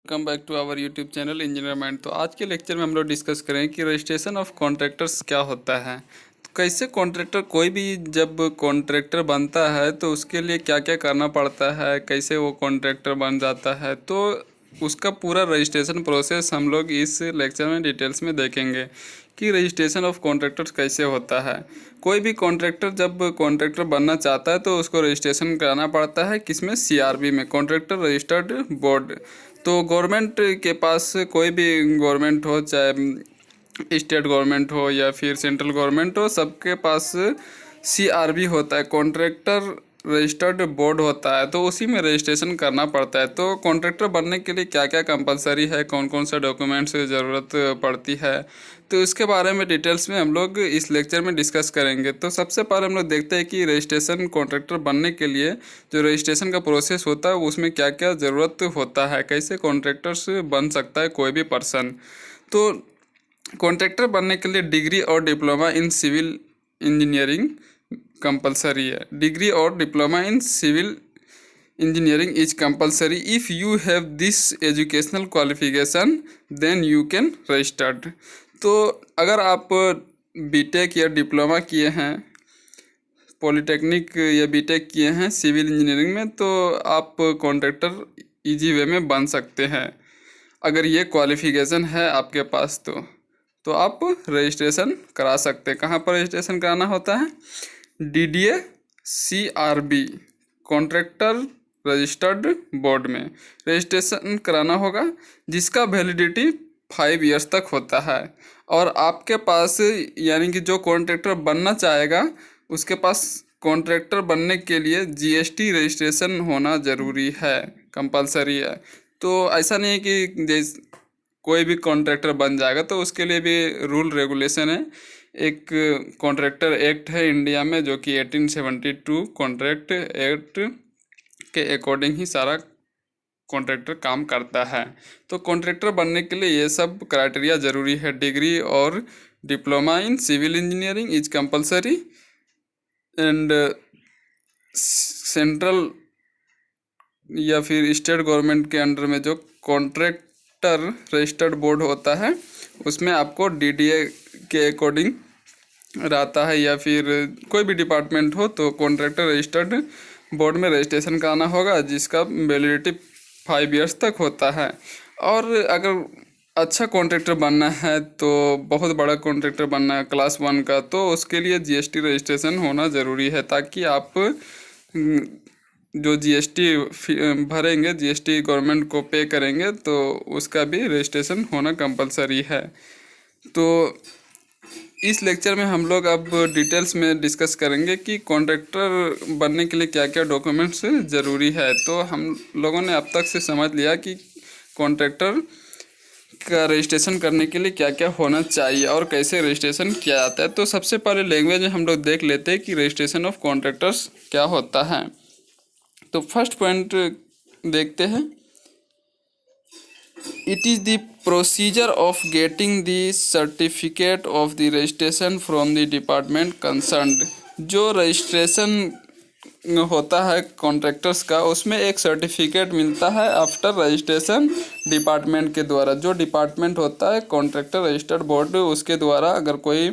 Welcome back to our YouTube channel Engineer Mind. तो आज के लेक्चर में हम लोग डिस्कस करेंगे कि रजिस्ट्रेशन ऑफ कॉन्ट्रैक्टर्स क्या होता है। तो कैसे कॉन्ट्रैक्टर, कोई भी जब कॉन्ट्रैक्टर बनता है तो उसके लिए क्या क्या करना पड़ता है, कैसे वो कॉन्ट्रैक्टर बन जाता है, तो उसका पूरा रजिस्ट्रेशन प्रोसेस हम लोग इस लेक्चर में डिटेल्स में देखेंगे कि रजिस्ट्रेशन ऑफ कॉन्ट्रैक्टर्स कैसे होता है। कोई भी कॉन्ट्रैक्टर जब कॉन्ट्रैक्टर बनना चाहता है तो उसको रजिस्ट्रेशन कराना पड़ता है, किसमें, सीआरबी में, कॉन्ट्रैक्टर रजिस्टर्ड बोर्ड। तो गवर्नमेंट के पास, कोई भी गवर्नमेंट हो, चाहे स्टेट गवर्नमेंट हो या फिर सेंट्रल गवर्नमेंट हो, सबके पास सीआरबी होता है, कॉन्ट्रैक्टर रजिस्टर्ड बोर्ड होता है। तो उसी में रजिस्ट्रेशन करना पड़ता है। तो कॉन्ट्रैक्टर बनने के लिए क्या क्या कंपलसरी है, कौन कौन सा डॉक्यूमेंट्स की ज़रूरत पड़ती है, तो इसके बारे में डिटेल्स में हम लोग इस लेक्चर में डिस्कस करेंगे। तो सबसे पहले हम लोग देखते हैं कि रजिस्ट्रेशन, कॉन्ट्रैक्टर बनने के लिए जो रजिस्ट्रेशन का प्रोसेस होता है उसमें क्या क्या ज़रूरत होता है, कैसे कॉन्ट्रैक्टर्स बन सकता है कोई भी पर्सन। तो कॉन्ट्रैक्टर बनने के लिए डिग्री और diploma in civil engineering compulsory है। डिग्री और diploma in civil engineering is compulsory. If you have this educational qualification then you can registered. तो अगर आप बीटेक या डिप्लोमा किए हैं, पॉलिटेक्निक या बीटेक किए हैं सिविल इंजीनियरिंग में, तो आप कॉन्ट्रैक्टर इजी वे में बन सकते हैं। अगर ये क्वालिफिकेशन है आपके पास तो आप रजिस्ट्रेशन करा सकते हैं। कहाँ पर रजिस्ट्रेशन कराना होता है? DDA CRB, contractor registered board में रजिस्ट्रेशन कराना होगा, जिसका वैलिडिटी 5 ईयर्स तक होता है। और आपके पास, यानी कि जो कॉन्ट्रैक्टर बनना चाहेगा उसके पास कॉन्ट्रैक्टर बनने के लिए जीएसटी रजिस्ट्रेशन होना ज़रूरी है, कंपलसरी है। तो ऐसा नहीं है कि जैसे कोई भी कॉन्ट्रैक्टर बन जाएगा, तो उसके लिए भी रूल रेगुलेशन है। एक कॉन्ट्रैक्टर एक्ट है इंडिया में जो कि 1872 कॉन्ट्रैक्ट एक्ट के अकॉर्डिंग ही सारा कॉन्ट्रैक्टर काम करता है। तो कॉन्ट्रैक्टर बनने के लिए ये सब क्राइटेरिया ज़रूरी है। डिग्री और diploma in civil engineering is compulsory and central या फिर स्टेट गवर्नमेंट के अंडर में जो कॉन्ट्रैक्टर रजिस्टर्ड बोर्ड होता है उसमें आपको डीडीए के अकॉर्डिंग रहता है, या फिर कोई भी डिपार्टमेंट हो तो कॉन्ट्रैक्टर रजिस्टर्ड बोर्ड में रजिस्ट्रेशन कराना होगा, जिसका वैलिडिटी 5 ईयर्स तक होता है। और अगर अच्छा कॉन्ट्रैक्टर बनना है, तो बहुत बड़ा कॉन्ट्रैक्टर बनना है क्लास 1 का, तो उसके लिए जीएसटी रजिस्ट्रेशन होना ज़रूरी है, ताकि आप जो जीएसटी भरेंगे, जीएसटी गवर्नमेंट को पे करेंगे, तो उसका भी रजिस्ट्रेशन होना कंपलसरी है। तो इस लेक्चर में हम लोग अब डिटेल्स में डिस्कस करेंगे कि कॉन्ट्रैक्टर बनने के लिए क्या क्या डॉक्यूमेंट्स ज़रूरी है। तो हम लोगों ने अब तक से समझ लिया कि कॉन्ट्रैक्टर का रजिस्ट्रेशन करने के लिए क्या क्या होना चाहिए और कैसे रजिस्ट्रेशन किया जाता है। तो सबसे पहले लैंग्वेज में हम लोग देख लेते हैं कि रजिस्ट्रेशन ऑफ कॉन्ट्रैक्टर्स क्या होता है। तो फर्स्ट पॉइंट देखते हैं, it is the procedure of getting the certificate of the registration from the department concerned. जो रजिस्ट्रेशन होता है कॉन्ट्रैक्टर्स का, उसमें एक सर्टिफिकेट मिलता है आफ्टर रजिस्ट्रेशन डिपार्टमेंट के द्वारा। जो डिपार्टमेंट होता है कॉन्ट्रैक्टर रजिस्टर्ड बोर्ड, उसके द्वारा अगर कोई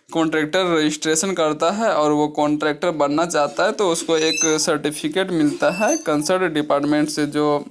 कॉन्ट्रैक्टर रजिस्ट्रेशन करता है और वो कॉन्ट्रैक्टर बनना चाहता है तो उसको एक सर्टिफिकेट मिलता है कंसर्न डिपार्टमेंट से। जो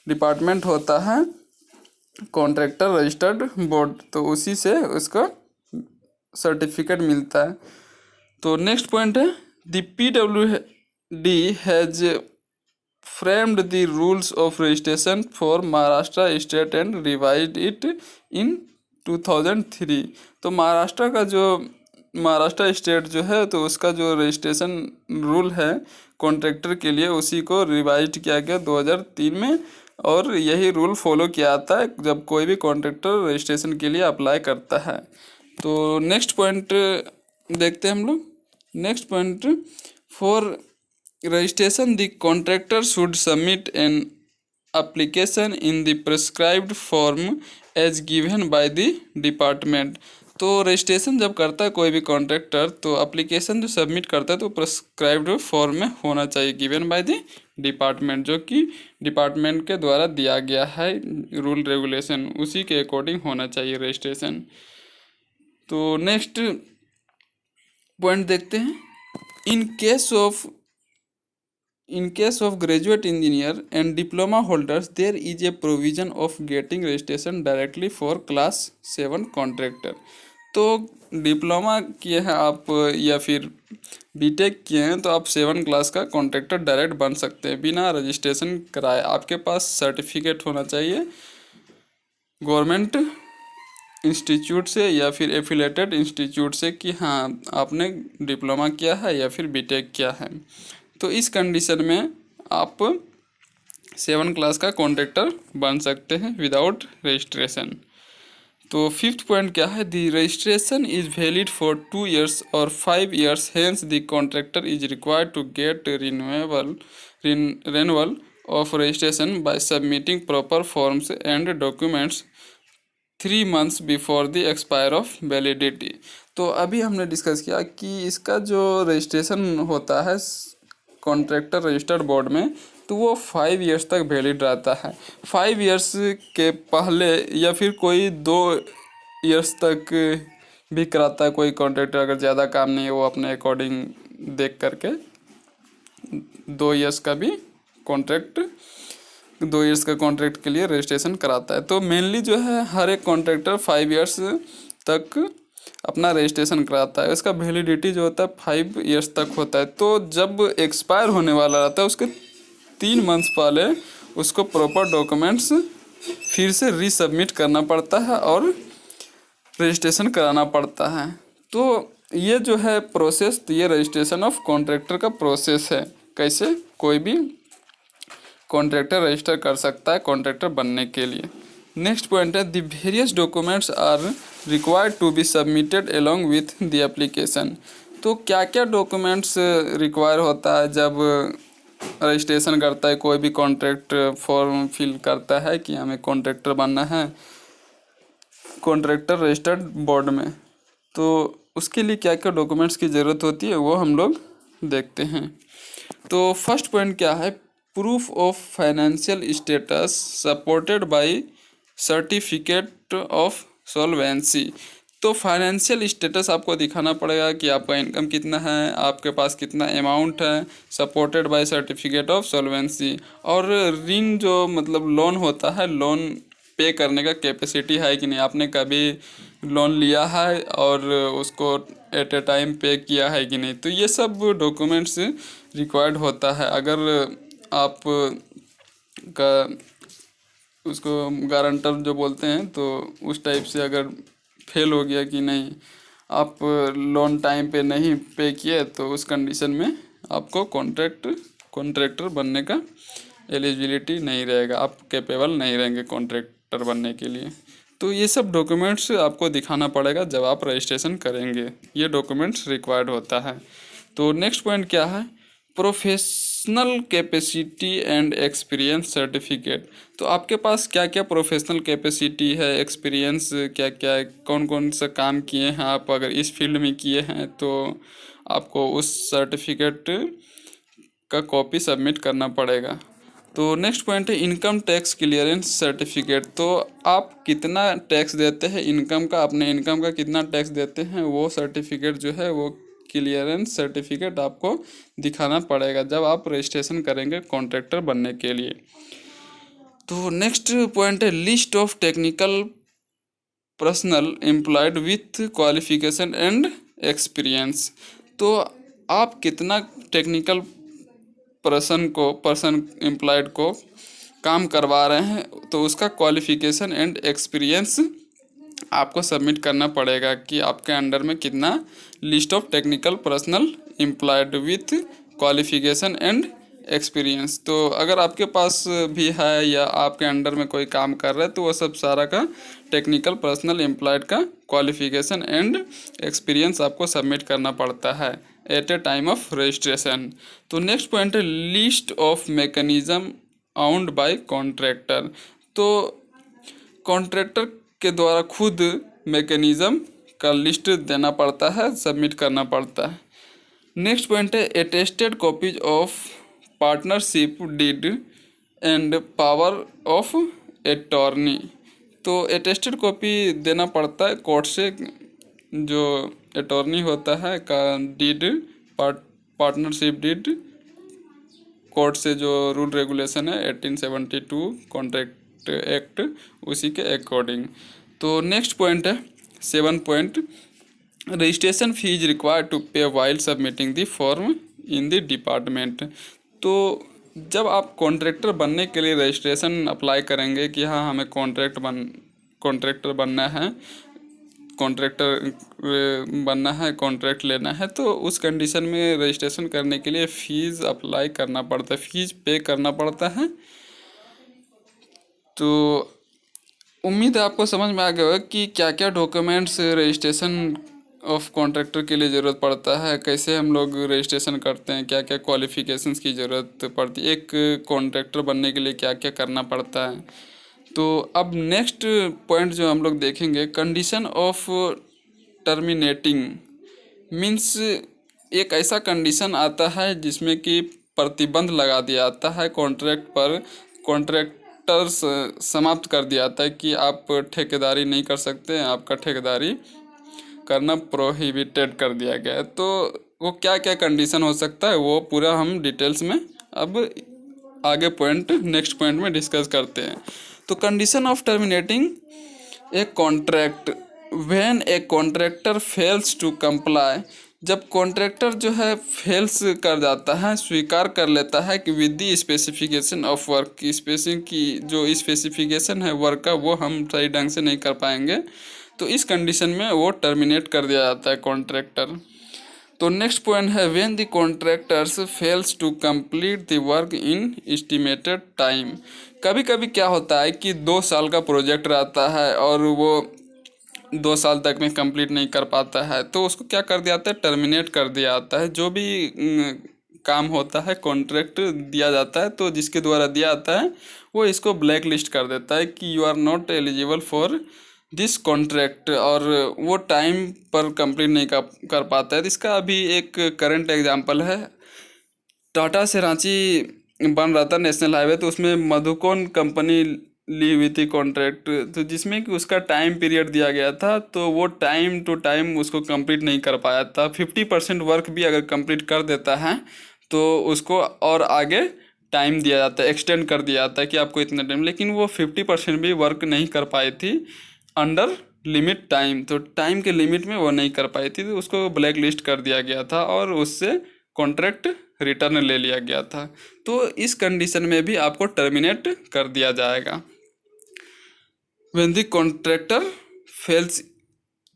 डिपार्टमेंट होता है कॉन्ट्रैक्टर रजिस्टर्ड बोर्ड, तो उसी से उसका सर्टिफिकेट मिलता है। तो नेक्स्ट पॉइंट है, the PWD has framed the rules of registration for Maharashtra state and revised it in 2003। तो महाराष्ट्र स्टेट जो है, तो उसका जो रजिस्ट्रेशन रूल है कॉन्ट्रैक्टर के लिए, उसी को रिवाइज किया गया 2003 में, और यही रूल फॉलो किया जाता है जब कोई भी कॉन्ट्रैक्टर रजिस्ट्रेशन के लिए अप्लाई करता है। तो नेक्स्ट पॉइंट देखते हैं हम लोग। Next point, for registration the contractor should submit an application in the prescribed form as given by the department। तो रजिस्ट्रेशन जब करता है कोई भी कॉन्ट्रैक्टर, तो एप्लीकेशन जो सबमिट करता है तो प्रेस्क्राइब्ड फॉर्म में होना चाहिए, गिवन बाय द डिपार्टमेंट, जो कि डिपार्टमेंट के द्वारा दिया गया है रूल रेगुलेशन, उसी के अकॉर्डिंग होना चाहिए रजिस्ट्रेशन। तो नेक्स्ट पॉइंट देखते हैं। In case of graduate engineer and diploma holders, there is a provision of getting registration directly for class 7 contractor। तो डिप्लोमा किए हैं आप या फिर बीटेक किए हैं तो आप 7 क्लास का कॉन्ट्रैक्टर डायरेक्ट बन सकते हैं बिना रजिस्ट्रेशन कराए। आपके पास सर्टिफिकेट होना चाहिए गवर्नमेंट इंस्टीट्यूट से या फिर एफिलेटेड इंस्टीट्यूट से कि हाँ आपने डिप्लोमा किया है या फिर बीटेक किया है। तो इस कंडीशन में आप 7 क्लास का कॉन्ट्रैक्टर बन सकते हैं विदाउट रजिस्ट्रेशन। तो फिफ्थ पॉइंट क्या है, the registration is valid for 2 years और 5 years, hence the contractor is required to get renewal of registration by submitting proper forms and documents 3 months before the expire of validity. तो अभी हमने discuss किया कि इसका जो रजिस्ट्रेशन होता है कॉन्ट्रैक्टर रजिस्टर्ड बोर्ड में, तो वो 5 years तक वैलिड रहता है। 5 years के पहले या फिर कोई 2 years तक भी कराता है कोई कॉन्ट्रैक्टर, अगर ज़्यादा काम नहीं है वो अपने अकॉर्डिंग देख करके 2 years का भी कॉन्ट्रैक्ट 2 years का कॉन्ट्रैक्ट के लिए रजिस्ट्रेशन कराता है। तो मेनली जो है हर एक कॉन्ट्रैक्टर 5 years तक अपना रजिस्ट्रेशन कराता है। इसका वैलिडिटी जो होता है 5 years तक होता है। तो जब एक्सपायर होने वाला रहता है उसके 3 months पहले उसको प्रॉपर डॉक्यूमेंट्स फिर से रीसबमिट करना पड़ता है और रजिस्ट्रेशन कराना पड़ता है। तो ये जो है प्रोसेस, तो ये रजिस्ट्रेशन ऑफ कॉन्ट्रैक्टर का प्रोसेस है, कैसे कोई भी कॉन्ट्रैक्टर रजिस्टर कर सकता है कॉन्ट्रैक्टर बनने के लिए। नेक्स्ट पॉइंट है, the various documents are required to be submitted along with the application. तो क्या क्या डॉक्यूमेंट्स रिक्वायर होता है जब रजिस्ट्रेशन करता है कोई भी कॉन्ट्रैक्ट फॉर्म फिल करता है कि हमें कॉन्ट्रैक्टर बनना है कॉन्ट्रैक्टर रजिस्टर्ड बोर्ड में, तो उसके लिए क्या क्या डॉक्यूमेंट्स की ज़रूरत होती है वो हम लोग देखते हैं। तो फर्स्ट पॉइंट क्या है, proof of financial status supported by certificate of solvency. तो फाइनेंशियल स्टेटस आपको दिखाना पड़ेगा कि आपका इनकम कितना है, आपके पास कितना अमाउंट है, supported by certificate of solvency. और ऋण जो मतलब लोन होता है, लोन पे करने का कैपेसिटी है कि नहीं, आपने कभी लोन लिया है और उसको एट ए टाइम पे किया है कि नहीं। तो ये सब डॉक्यूमेंट्स रिक्वायर्ड होता है। अगर आप का उसको गारंटर जो बोलते हैं, तो उस टाइप से अगर फेल हो गया कि नहीं आप लोन टाइम पे नहीं पे किए, तो उस कंडीशन में आपको कॉन्ट्रैक्टर बनने का एलिजिबिलिटी नहीं रहेगा, आप कैपेबल नहीं रहेंगे कॉन्ट्रैक्टर बनने के लिए। तो ये सब डॉक्यूमेंट्स आपको दिखाना पड़ेगा जब आप रजिस्ट्रेशन करेंगे, ये डॉक्यूमेंट्स रिक्वायर्ड होता है। तो नेक्स्ट पॉइंट क्या है, professional capacity and experience certificate. तो आपके पास क्या क्या प्रोफेशनल कैपेसिटी है, एक्सपीरियंस क्या क्या है, कौन कौन सा काम किए हैं आप, अगर इस फील्ड में किए हैं तो आपको उस सर्टिफिकेट का कॉपी सबमिट करना पड़ेगा। तो नेक्स्ट पॉइंट है इनकम टैक्स क्लियरेंस सर्टिफिकेट। तो आप कितना टैक्स देते हैं इनकम का, अपने इनकम का कितना टैक्स देते हैं, वो सर्टिफिकेट जो है वो क्लियरेंस सर्टिफिकेट आपको दिखाना पड़ेगा जब आप रजिस्ट्रेशन करेंगे कॉन्ट्रैक्टर बनने के लिए। तो नेक्स्ट पॉइंट है list of technical personal employed with qualification and experience. तो आप कितना टेक्निकल पर्सन एम्प्लॉयड को काम करवा रहे हैं, तो उसका क्वालिफिकेशन एंड एक्सपीरियंस आपको सबमिट करना पड़ेगा कि आपके अंडर में कितना list of technical personal employed with qualification and experience. तो अगर आपके पास भी है या आपके अंडर में कोई काम कर रहा है, तो वो सब सारा का टेक्निकल पर्सनल एम्प्लॉयड का क्वालिफिकेशन एंड एक्सपीरियंस आपको सबमिट करना पड़ता है at a time of registration. तो नेक्स्ट पॉइंट है list of mechanism owned by contractor. तो कॉन्ट्रैक्टर के द्वारा खुद मैकेनिज्म का लिस्ट देना पड़ता है, सबमिट करना पड़ता है। नेक्स्ट पॉइंट है attested copies of partnership deed and power of attorney. तो अटेस्टेड कॉपी देना पड़ता है कोर्ट से, जो अटॉर्नी होता है का डीड, पार्टनरशिप डीड कोर्ट से जो रूल रेगुलेशन है 1872 कॉन्ट्रैक्ट एक्ट, उसी के अकॉर्डिंग। तो नेक्स्ट पॉइंट है 7 point, registration fees required to pay while submitting the form in the department. तो जब आप कॉन्ट्रैक्टर बनने के लिए रजिस्ट्रेशन अप्लाई करेंगे कि हाँ हमें कॉन्ट्रैक्टर बनना है, कॉन्ट्रैक्टर बनना है, कॉन्ट्रैक्ट लेना है, तो उस कंडीशन में रजिस्ट्रेशन करने के लिए फ़ीस अप्लाई करना पड़ता है, फ़ीस पे करना पड़ता है। तो उम्मीद है आपको समझ में आ गया होगा कि क्या क्या डॉक्यूमेंट्स रजिस्ट्रेशन ऑफ कॉन्ट्रैक्टर के लिए ज़रूरत पड़ता है, कैसे हम लोग रजिस्ट्रेशन करते हैं, क्या क्या क्वालिफ़िकेशंस की ज़रूरत पड़ती है, एक कॉन्ट्रैक्टर बनने के लिए क्या क्या करना पड़ता है। तो अब नेक्स्ट पॉइंट जो हम लोग देखेंगे, कंडीशन ऑफ टर्मिनेटिंग मीन्स एक ऐसा कंडीशन आता है जिसमें कि प्रतिबंध लगा दिया जाता है कॉन्ट्रैक्ट पर, कॉन्ट्रैक्टर्स समाप्त कर दिया जाता है कि आप ठेकेदारी नहीं कर सकते, आपका ठेकेदारी करना प्रोहिबिटेड कर दिया गया है। तो वो क्या क्या कंडीशन हो सकता है वो पूरा हम डिटेल्स में अब आगे पॉइंट नेक्स्ट पॉइंट में डिस्कस करते हैं। तो condition of terminating a contract when a contractor fails to comply, जब कॉन्ट्रैक्टर जो है फेल्स कर जाता है, स्वीकार कर लेता है कि with the specification of work, की जो स्पेसिफिकेशन है वर्क का वो हम सही ढंग से नहीं कर पाएंगे, तो इस कंडीशन में वो टर्मिनेट कर दिया जाता है कॉन्ट्रैक्टर। तो नेक्स्ट पॉइंट है when the contractors fails to complete the work in estimated time. कभी कभी क्या होता है कि 2 साल का प्रोजेक्ट रहता है और वो 2 साल तक में कंप्लीट नहीं कर पाता है, तो उसको क्या कर दिया जाता है, टर्मिनेट कर दिया जाता है। जो भी काम होता है कॉन्ट्रैक्ट दिया जाता है, तो जिसके द्वारा दिया जाता है वो इसको ब्लैक लिस्ट कर देता है कि you are not eligible for this contract, और वो टाइम पर कंप्लीट नहीं कर पाता है। इसका अभी एक करंट एग्जांपल है, टाटा से रांची बन रहा था नेशनल हाईवे, तो उसमें मधुकोन कंपनी ली हुई थी कॉन्ट्रैक्ट, तो जिसमें कि उसका टाइम पीरियड दिया गया था, तो वो टाइम टू टाइम उसको कंप्लीट नहीं कर पाया था। 50% वर्क भी अगर कंप्लीट कर देता है तो उसको और आगे टाइम दिया जाता है, एक्सटेंड कर दिया जाता है कि आपको इतना टाइम, लेकिन वो 50% भी वर्क नहीं कर पाई थी अंडर लिमिट टाइम, तो टाइम के लिमिट में वो नहीं कर पाई थी, तो उसको ब्लैक लिस्ट कर दिया गया था और उससे कॉन्ट्रैक्ट रिटर्न ले लिया गया था। तो इस कंडीशन में भी आपको टर्मिनेट कर दिया जाएगा। When the contractor fails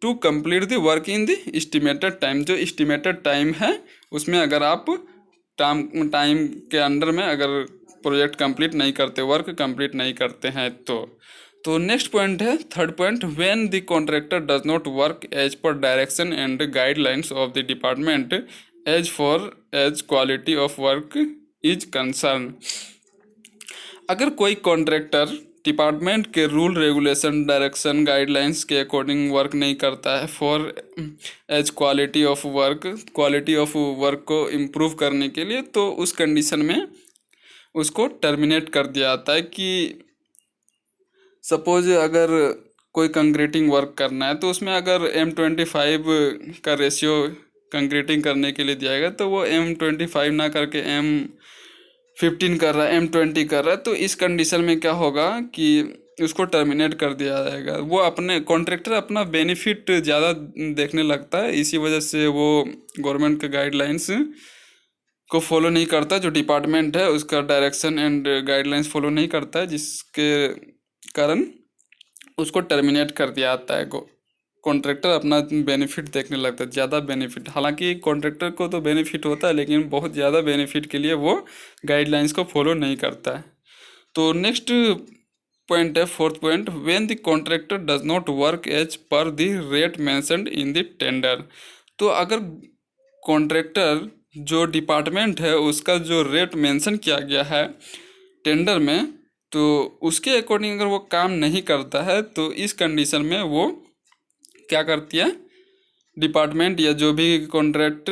to complete the work in the estimated time, जो एस्टिमेटेड टाइम है उसमें अगर आप टाइम के अंडर में अगर प्रोजेक्ट कंप्लीट नहीं करते, वर्क कंप्लीट नहीं करते हैं तो नेक्स्ट पॉइंट है 3rd point, when the contractor does not work as per direction and guidelines of the department as quality of work is concern. अगर कोई कॉन्ट्रैक्टर डिपार्टमेंट के रूल रेगुलेशन डायरेक्शन गाइडलाइंस के according work नहीं करता है for as quality of work को improve करने के लिए, तो उस कंडीशन में उसको टर्मिनेट कर दिया जाता है। कि सपोज अगर कोई कंक्रीटिंग वर्क करना है तो उसमें अगर M25 का रेशियो कंक्रीटिंग करने के लिए दिया गया, तो वो M25 ना करके M15 कर रहा है, M20 कर रहा है, तो इस कंडीशन में क्या होगा कि उसको टर्मिनेट कर दिया जाएगा। वो अपने कॉन्ट्रैक्टर अपना बेनिफिट ज़्यादा देखने लगता है, इसी वजह से वो गवर्नमेंट के गाइडलाइंस को फॉलो नहीं करता, जो डिपार्टमेंट है उसका डायरेक्शन एंड गाइडलाइंस फॉलो नहीं करता है, जिसके कारण उसको टर्मिनेट कर दिया जाता है। कॉन्ट्रैक्टर अपना बेनिफिट देखने लगता है, ज़्यादा बेनिफिट, हालांकि कॉन्ट्रैक्टर को तो बेनिफिट होता है लेकिन बहुत ज़्यादा बेनिफिट के लिए वो गाइडलाइंस को फॉलो नहीं करता है। तो नेक्स्ट पॉइंट है 4th point, when the contractor does not work as per the rate mentioned in the tender. तो अगर कॉन्ट्रैक्टर जो डिपार्टमेंट है उसका जो रेट मेंशन किया गया है टेंडर में, तो उसके अकॉर्डिंग अगर वो काम नहीं करता है, तो इस कंडीशन में वो क्या करती है, डिपार्टमेंट या जो भी कॉन्ट्रैक्ट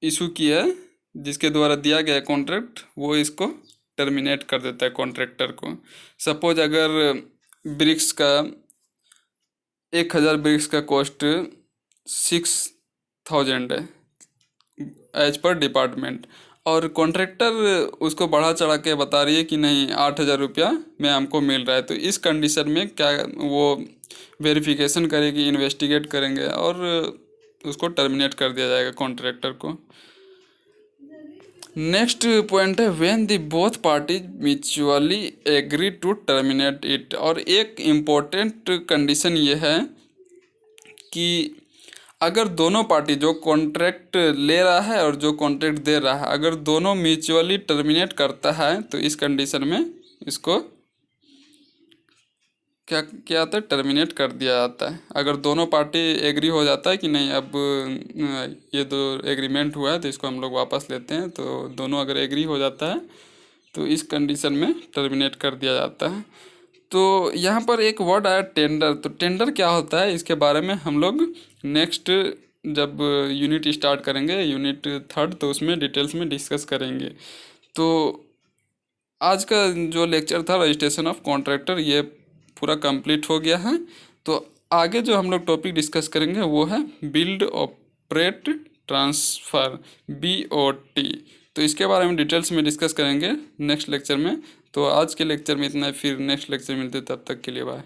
इशू किया है जिसके द्वारा दिया गया कॉन्ट्रैक्ट वो इसको टर्मिनेट कर देता है कॉन्ट्रैक्टर को। सपोज अगर ब्रिक्स का 1000 ब्रिक्स का कॉस्ट 6000 है एज पर डिपार्टमेंट, और कॉन्ट्रैक्टर उसको बढ़ा चढ़ा के बता रही है कि नहीं 8000 रुपया में हमको मिल रहा है, तो इस कंडीशन में क्या वो वेरिफिकेशन करेगी, इन्वेस्टिगेट करेंगे और उसको टर्मिनेट कर दिया जाएगा कॉन्ट्रैक्टर को। नेक्स्ट पॉइंट है when the both parties mutually agree to terminate it. और एक इम्पोर्टेंट कंडीशन ये है कि अगर दोनों पार्टी जो कॉन्ट्रैक्ट ले रहा है और जो कॉन्ट्रैक्ट दे रहा है, अगर दोनों म्यूचुअली टर्मिनेट करता है तो इस कंडीशन में इसको क्या क्या आता है, टर्मिनेट कर दिया जाता है। अगर दोनों पार्टी एग्री हो जाता है कि नहीं अब ये दो एग्रीमेंट हुआ है तो इसको हम लोग वापस लेते हैं, तो दोनों अगर एग्री हो जाता है तो इस कंडीशन में टर्मिनेट कर दिया जाता है। तो यहाँ पर एक वर्ड आया टेंडर, तो टेंडर क्या होता है इसके बारे में हम लोग नेक्स्ट जब यूनिट स्टार्ट करेंगे, यूनिट 3rd, तो उसमें डिटेल्स में डिस्कस करेंगे। तो आज का जो लेक्चर था रजिस्ट्रेशन ऑफ कॉन्ट्रैक्टर ये पूरा कंप्लीट हो गया है। तो आगे जो हम लोग टॉपिक डिस्कस करेंगे वो है बिल्ड ऑपरेट ट्रांसफ़र, BOT। तो इसके बारे में डिटेल्स में डिस्कस करेंगे नेक्स्ट लेक्चर में। तो आज के लेक्चर में इतना है, फिर नेक्स्ट लेक्चर मिलते, तब तक के लिए बाय।